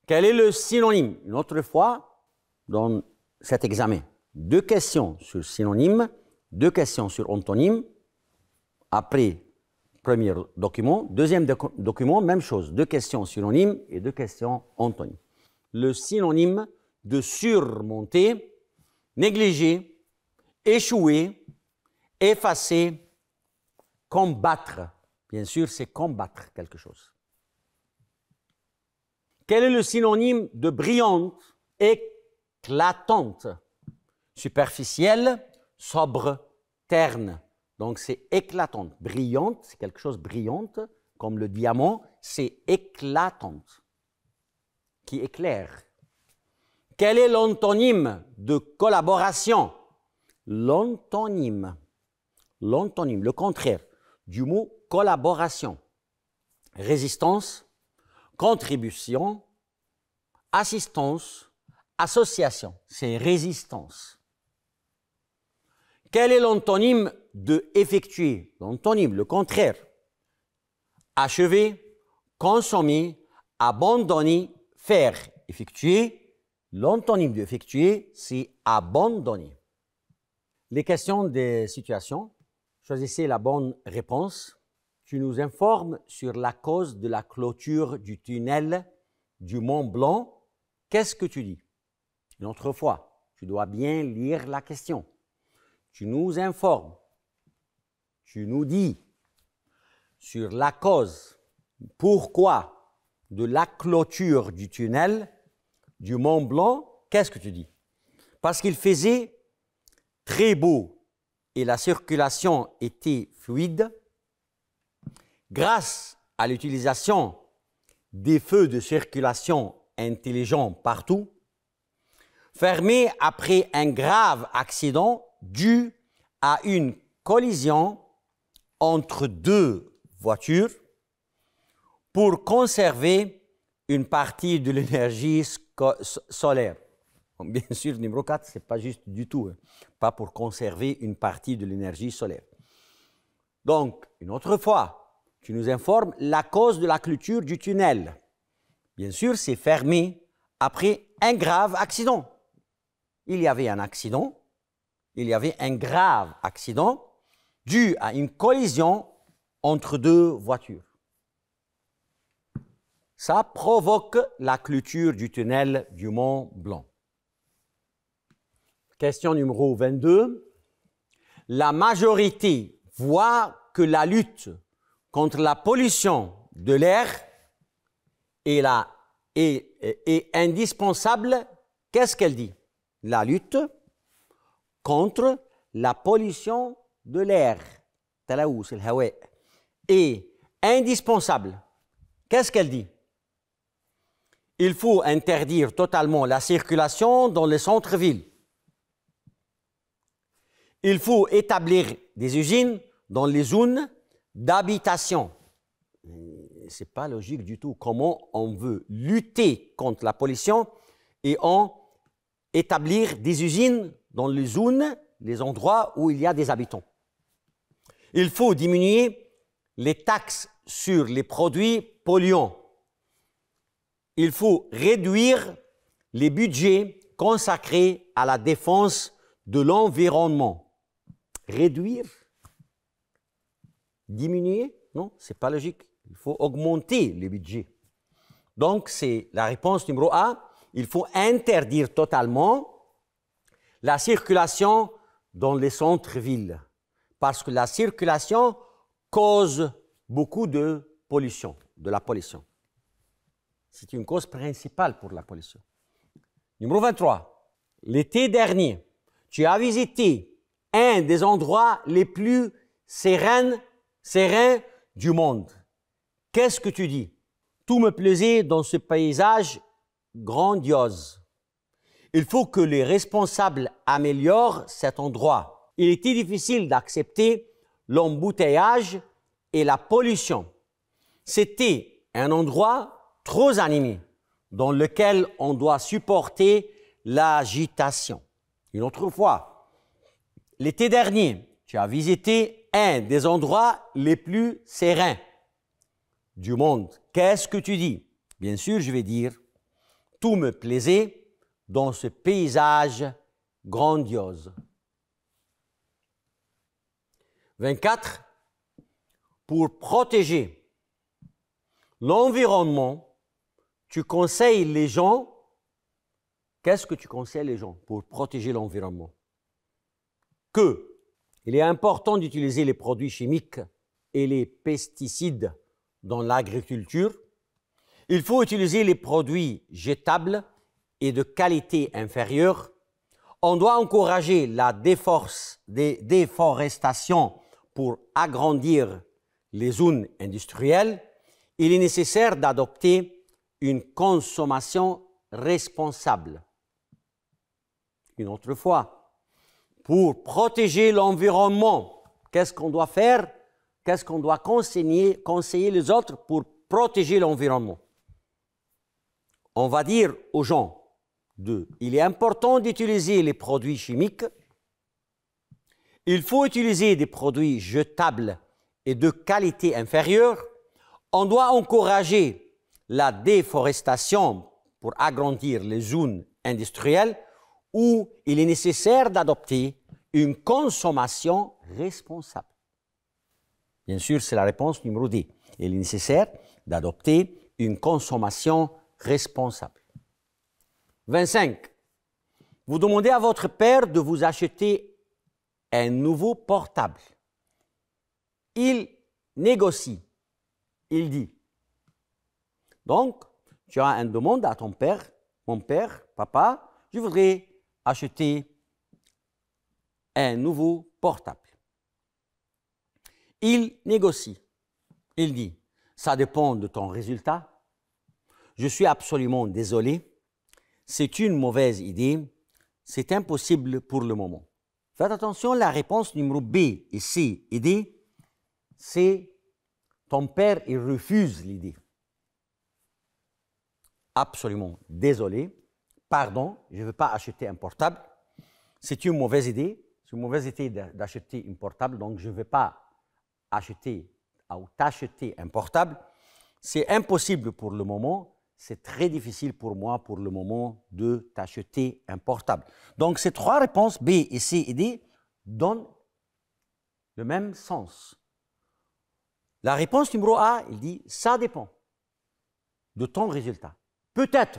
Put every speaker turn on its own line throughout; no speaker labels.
Quel est le synonyme? Une autre fois, dans cet examen, 2 questions sur synonyme, 2 questions sur antonyme. Après, premier document. Deuxième document, même chose. 2 questions synonymes et 2 questions antonymes. Le synonyme de surmonter, négliger, échouer, effacer, combattre. Bien sûr, c'est combattre quelque chose. Quel est le synonyme de brillante, éclatante, superficielle, sobre, terne? Donc, c'est éclatante. Brillante, c'est quelque chose de brillante, comme le diamant, c'est éclatante, qui éclaire. Quel est l'antonyme de collaboration? L'antonyme, le contraire du mot collaboration. Résistance, contribution, assistance, association, c'est résistance. Quel est l'antonyme de effectuer? L'antonyme, le contraire. Achever, consommer, abandonner, faire. Effectuer, l'antonyme de effectuer, c'est abandonner. Les questions des situations. Choisissez la bonne réponse. Tu nous informes sur la cause de la clôture du tunnel du Mont Blanc. Qu'est-ce que tu dis? Une autre fois, tu dois bien lire la question. Tu nous informes, tu nous dis sur la cause, pourquoi de la clôture du tunnel du Mont Blanc. Qu'est-ce que tu dis? Parce qu'il faisait très beau et la circulation était fluide. Grâce à l'utilisation des feux de circulation intelligents partout, fermé après un grave accident dû à une collision entre 2 voitures pour conserver une partie de l'énergie solaire. Bien sûr, numéro 4, ce n'est pas juste du tout, pas pour conserver une partie de l'énergie solaire. Donc, une autre fois, tu nous informes la cause de la clôture du tunnel. Bien sûr, c'est fermé après un grave accident. Il y avait un accident, il y avait un grave accident dû à une collision entre 2 voitures. Ça provoque la clôture du tunnel du Mont Blanc. Question numéro 22. La majorité voit que la lutte contre la pollution de l'air est indispensable. Qu'est-ce qu'elle dit? La lutte contre la pollution de l'air est indispensable. Qu'est-ce qu'elle dit? Il faut interdire totalement la circulation dans les centres-villes. Il faut établir des usines dans les zones d'habitation. Ce n'est pas logique du tout. Comment on veut lutter contre la pollution et établir des usines dans les zones, les endroits où il y a des habitants. Il faut diminuer les taxes sur les produits polluants. Il faut réduire les budgets consacrés à la défense de l'environnement. Réduire? Diminuer? Non, ce n'est pas logique. Il faut augmenter les budgets. Donc, c'est la réponse numéro A. Il faut interdire totalement la circulation dans les centres-villes parce que la circulation cause beaucoup de pollution, de la pollution. C'est une cause principale pour la pollution. Numéro 23. L'été dernier, tu as visité un des endroits les plus sereins du monde. Qu'est-ce que tu dis? Tout me plaisait dans ce paysage grandiose. Il faut que les responsables améliorent cet endroit. Il était difficile d'accepter l'embouteillage et la pollution. C'était un endroit trop animé dans lequel on doit supporter l'agitation. Une autre fois, l'été dernier, tu as visité un des endroits les plus sereins du monde. Qu'est-ce que tu dis? Bien sûr, je vais dire, tout me plaisait dans ce paysage grandiose. 24. Pour protéger l'environnement, tu conseilles les gens. Qu'est-ce que tu conseilles les gens pour protéger l'environnement? Que il est important d'utiliser les produits chimiques et les pesticides dans l'agriculture. Il faut utiliser les produits jetables et de qualité inférieure. On doit encourager la déforestation pour agrandir les zones industrielles. Il est nécessaire d'adopter une consommation responsable. Une autre fois, pour protéger l'environnement, qu'est-ce qu'on doit faire? Qu'est-ce qu'on doit conseiller les autres pour protéger l'environnement? On va dire aux gens, il est important d'utiliser les produits chimiques. Il faut utiliser des produits jetables et de qualité inférieure. On doit encourager la déforestation pour agrandir les zones industrielles où il est nécessaire d'adopter une consommation responsable. Bien sûr, c'est la réponse numéro D. Il est nécessaire d'adopter une consommation responsable. 25. Vous demandez à votre père de vous acheter un nouveau portable. Il négocie. Il dit. Donc, tu as une demande à ton père. Mon père, papa, je voudrais acheter un nouveau portable. Il négocie. Il dit, ça dépend de ton résultat. Je suis absolument désolé. C'est une mauvaise idée. C'est impossible pour le moment. Faites attention, la réponse numéro B et C et D, c'est ton père, il refuse l'idée. Absolument désolé. Pardon, je ne veux pas acheter un portable. C'est une mauvaise idée. C'est une mauvaise idée d'acheter un portable, donc je ne veux pas acheter ou t'acheter un portable. C'est impossible pour le moment. C'est très difficile pour moi pour le moment de t'acheter un portable. Donc ces trois réponses, B et C et D, donnent le même sens. La réponse numéro A, il dit, ça dépend de ton résultat. Peut-être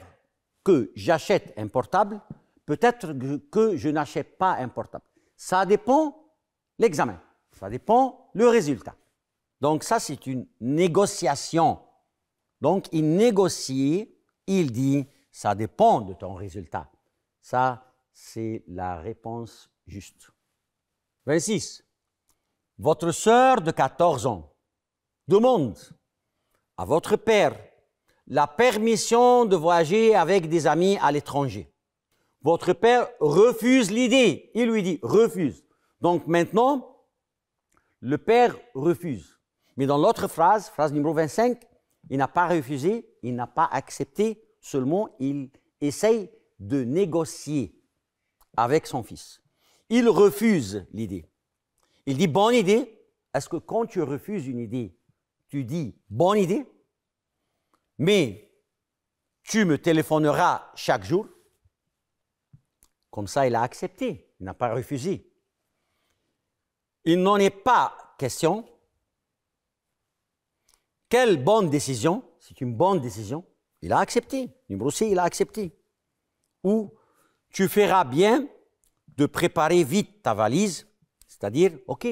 que j'achète un portable, peut-être que je n'achète pas un portable. Ça dépend l'examen, ça dépend le résultat. Donc ça, c'est une négociation. Donc il négocie, il dit, ça dépend de ton résultat. Ça, c'est la réponse juste. 26. Votre sœur de 14 ans demande à votre père la permission de voyager avec des amis à l'étranger. Votre père refuse l'idée. Il lui dit refuse. Donc maintenant, le père refuse. Mais dans l'autre phrase, phrase numéro 25, il n'a pas refusé, il n'a pas accepté, seulement il essaye de négocier avec son fils. Il refuse l'idée. Il dit bonne idée. Est-ce que quand tu refuses une idée, tu dis bonne idée? Mais tu me téléphoneras chaque jour. Comme ça, il a accepté, il n'a pas refusé. Il n'en est pas question. Quelle bonne décision? C'est une bonne décision. Il a accepté. Numéro C, il a accepté. Ou tu feras bien de préparer vite ta valise, c'est-à-dire, OK,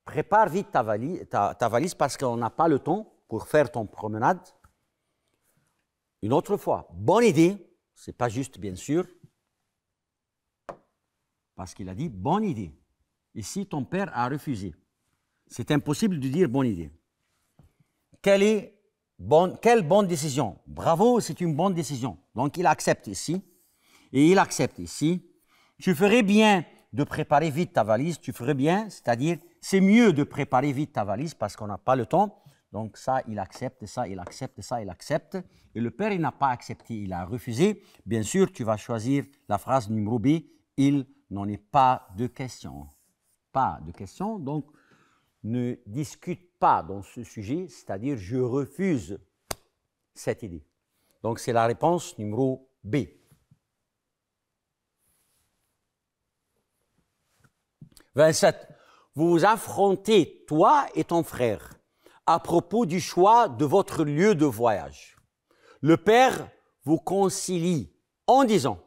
prépare vite ta valise parce qu'on n'a pas le temps pour faire ton promenade. Une autre fois, bonne idée, ce n'est pas juste bien sûr, parce qu'il a dit bonne idée. Ici, ton père a refusé. C'est impossible de dire bonne idée. Quelle bonne décision? Bravo, c'est une bonne décision. Donc, il accepte ici, et il accepte ici. Tu ferais bien de préparer vite ta valise, tu ferais bien, c'est-à-dire, c'est mieux de préparer vite ta valise parce qu'on n'a pas le temps. Donc ça, il accepte, ça, il accepte, ça, il accepte. Et le père, il n'a pas accepté, il a refusé. Bien sûr, tu vas choisir la phrase numéro B, il n'en est pas de question. Pas de question, donc ne discute pas dans ce sujet, c'est-à-dire je refuse cette idée. Donc c'est la réponse numéro B. « 27. Vous vous affrontez, toi et ton frère, à propos du choix de votre lieu de voyage. Le père vous concilie en disant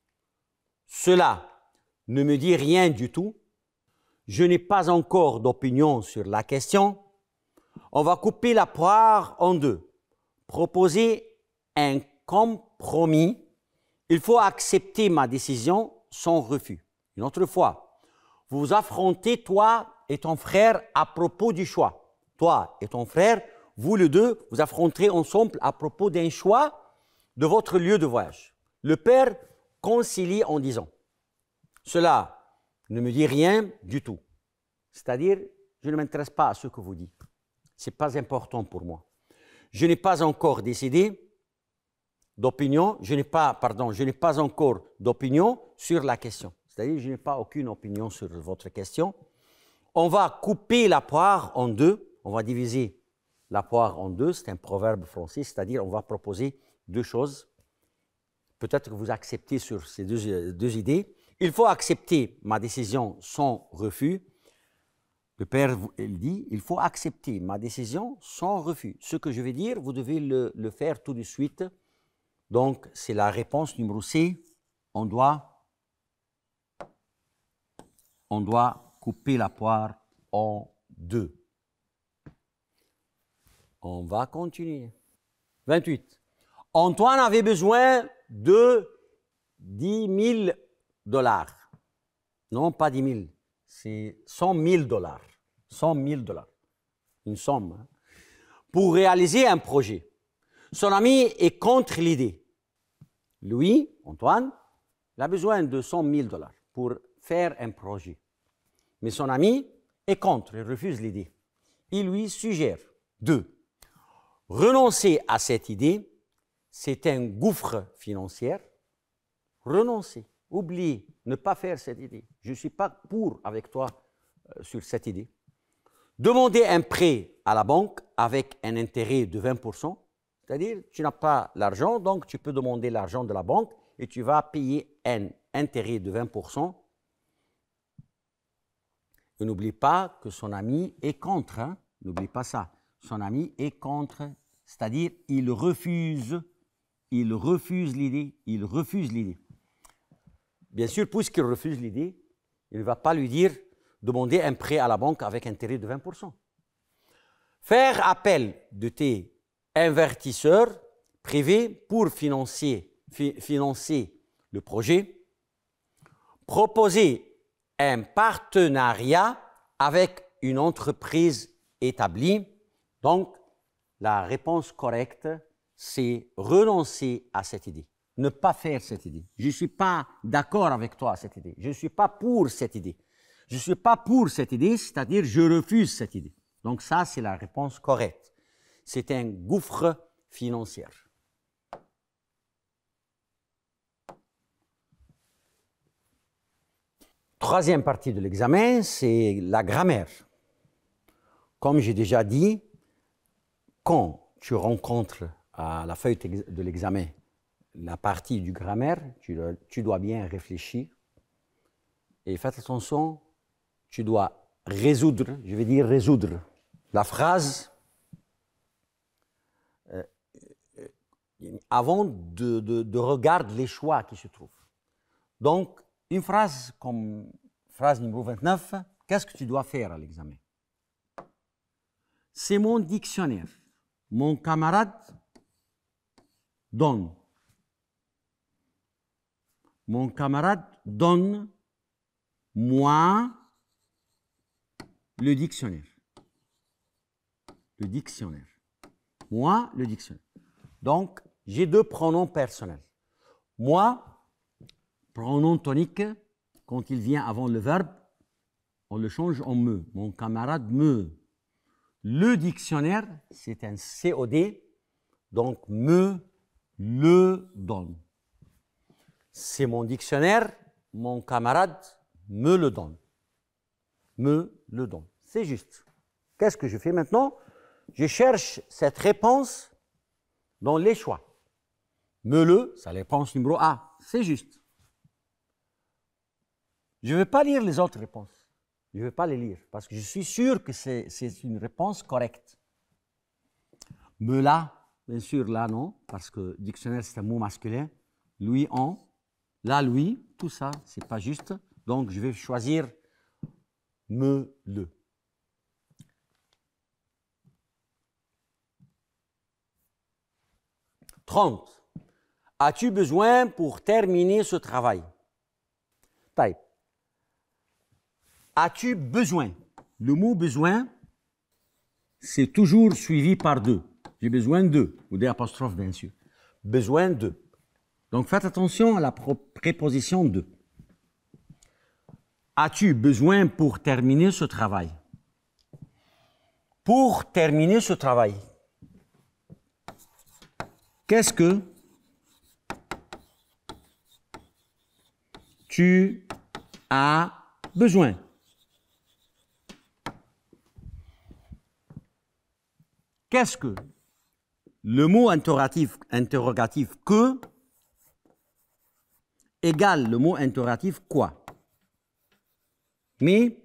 « Cela ne me dit rien du tout. Je n'ai pas encore d'opinion sur la question. On va couper la poire en deux. Proposer un compromis. Il faut accepter ma décision sans refus. » Une autre fois. Vous vous affrontez, toi et ton frère, à propos du choix. Toi et ton frère, vous les deux, vous affronterez ensemble à propos d'un choix de votre lieu de voyage. Le père concilie en disant « Cela ne me dit rien du tout. » C'est-à-dire, je ne m'intéresse pas à ce que vous dites. Ce n'est pas important pour moi. Je n'ai pas encore décidé d'opinion, je n'ai pas encore d'opinion sur la question. C'est-à-dire, je n'ai pas aucune opinion sur votre question. On va couper la poire en deux. On va diviser la poire en deux. C'est un proverbe français, c'est-à-dire on va proposer deux choses. Peut-être que vous acceptez sur ces deux idées. Il faut accepter ma décision sans refus. Le père il dit, il faut accepter ma décision sans refus. Ce que je vais dire, vous devez le faire tout de suite. Donc, c'est la réponse numéro C. On doit couper la poire en deux. On va continuer. 28. Antoine avait besoin de 10 000 $. Non, pas 10 000. C'est 100 000 $. 100 000 $. Une somme. Hein, pour réaliser un projet. Son ami est contre l'idée. Lui, Antoine, il a besoin de 100 000 $ pour faire un projet. Mais son ami est contre, il refuse l'idée. Il lui suggère de renoncer à cette idée, c'est un gouffre financier. Renoncer, oublier, ne pas faire cette idée. Je ne suis pas pour avec toi sur cette idée. Demander un prêt à la banque avec un intérêt de 20%, c'est-à-dire tu n'as pas l'argent, donc tu peux demander l'argent de la banque et tu vas payer un intérêt de 20%. Et n'oublie pas que son ami est contre. Hein? N'oublie pas ça. Son ami est contre, c'est-à-dire il refuse l'idée. Il refuse l'idée. Bien sûr, puisqu'il refuse l'idée, il ne va pas lui dire demander un prêt à la banque avec intérêt de 20%. Faire appel de tes investisseurs privés pour financer le projet. Proposer un partenariat avec une entreprise établie. Donc, la réponse correcte, c'est renoncer à cette idée. Ne pas faire cette idée. Je ne suis pas d'accord avec toi à cette idée. Je ne suis pas pour cette idée. Je ne suis pas pour cette idée, c'est-à-dire je refuse cette idée. Donc ça, c'est la réponse correcte. C'est un gouffre financier. Troisième partie de l'examen, c'est la grammaire. Comme j'ai déjà dit, quand tu rencontres à la feuille de l'examen la partie du grammaire, tu dois bien réfléchir. Et faites attention, tu dois résoudre, je vais dire résoudre, la phrase avant de regarder les choix qui se trouvent. Donc, une phrase comme phrase numéro 29, qu'est-ce que tu dois faire à l'examen? C'est mon dictionnaire. Mon camarade donne. Mon camarade donne moi le dictionnaire. Le dictionnaire. Moi, le dictionnaire. Donc, j'ai deux pronoms personnels. Moi, pronom tonique, quand il vient avant le verbe, on le change en me. Mon camarade me. Le dictionnaire, c'est un COD, donc me le donne. C'est mon dictionnaire, mon camarade me le donne. Me le donne. C'est juste. Qu'est-ce que je fais maintenant? Je cherche cette réponse dans les choix. Me-le, c'est la réponse numéro A. C'est juste. Je ne vais pas lire les autres réponses. Je ne vais pas les lire parce que je suis sûr que c'est une réponse correcte. Me-la, bien sûr, là non, parce que dictionnaire c'est un mot masculin. Lui, on. Là, lui, tout ça, c'est pas juste. Donc, je vais choisir me-le. « 30. As-tu besoin pour terminer ce travail? Type. As-tu besoin? Le mot besoin, c'est toujours suivi par de. J'ai besoin de, ou des apostrophes, bien sûr. Besoin de. Donc, faites attention à la préposition de. As-tu besoin pour terminer ce travail? Pour terminer ce travail. Qu'est-ce que tu as besoin? Qu'est-ce que le mot interrogatif que égale le mot interrogatif quoi? Mais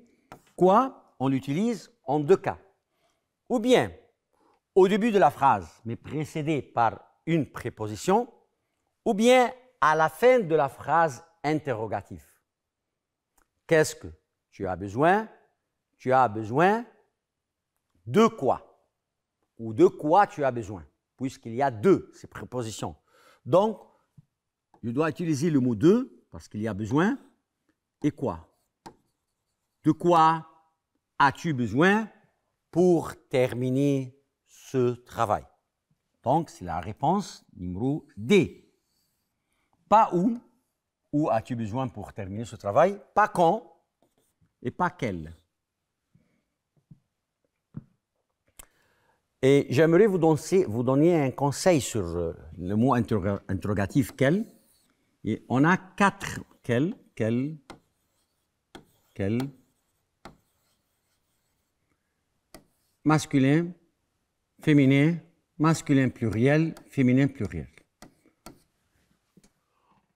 quoi, on l'utilise en deux cas. Ou bien au début de la phrase, mais précédé par une préposition, ou bien à la fin de la phrase interrogative. Qu'est-ce que tu as besoin? Tu as besoin de quoi? Ou de quoi tu as besoin? Puisqu'il y a deux, ces prépositions. Donc, je dois utiliser le mot de, parce qu'il y a besoin, et quoi? De quoi as-tu besoin pour terminer ce travail? Donc, c'est la réponse numéro D. Pas où as-tu besoin pour terminer ce travail? Pas quand et pas quel. Et j'aimerais vous donner un conseil sur le mot interrogatif quel. Et on a 4 quel, masculin, féminin, masculin pluriel, féminin pluriel.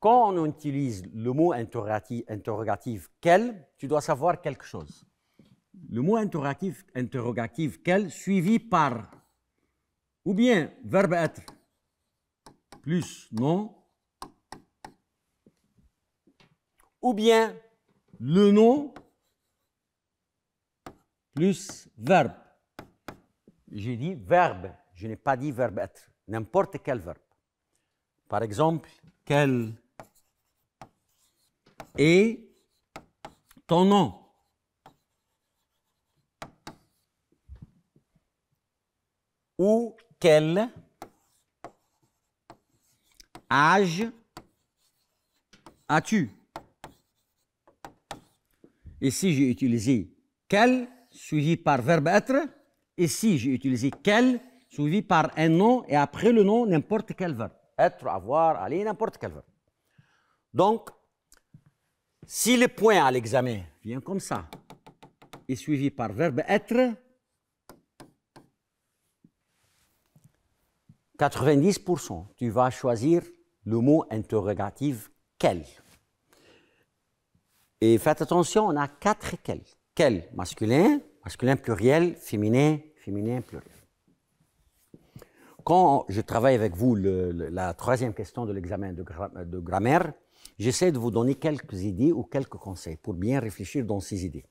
Quand on utilise le mot interrogatif quel, tu dois savoir quelque chose. Le mot interrogatif quel suivi par ou bien verbe être plus nom, ou bien le nom plus verbe. J'ai dit verbe, je n'ai pas dit verbe être, n'importe quel verbe. Par exemple, quel est ton nom? Ou quel âge as-tu? Ici, j'ai utilisé quel suivi par verbe être. Ici, j'ai utilisé quel suivi par un nom et après le nom, n'importe quel verbe. Être, avoir, aller, n'importe quel verbe. Donc, si le point à l'examen vient comme ça et suivi par verbe être, 90%, tu vas choisir le mot interrogatif quel. Et faites attention, on a 4 quel. Quel masculin, masculin pluriel, féminin, féminin pluriel. Quand je travaille avec vous la troisième question de l'examen de grammaire, j'essaie de vous donner quelques idées ou quelques conseils pour bien réfléchir dans ces idées.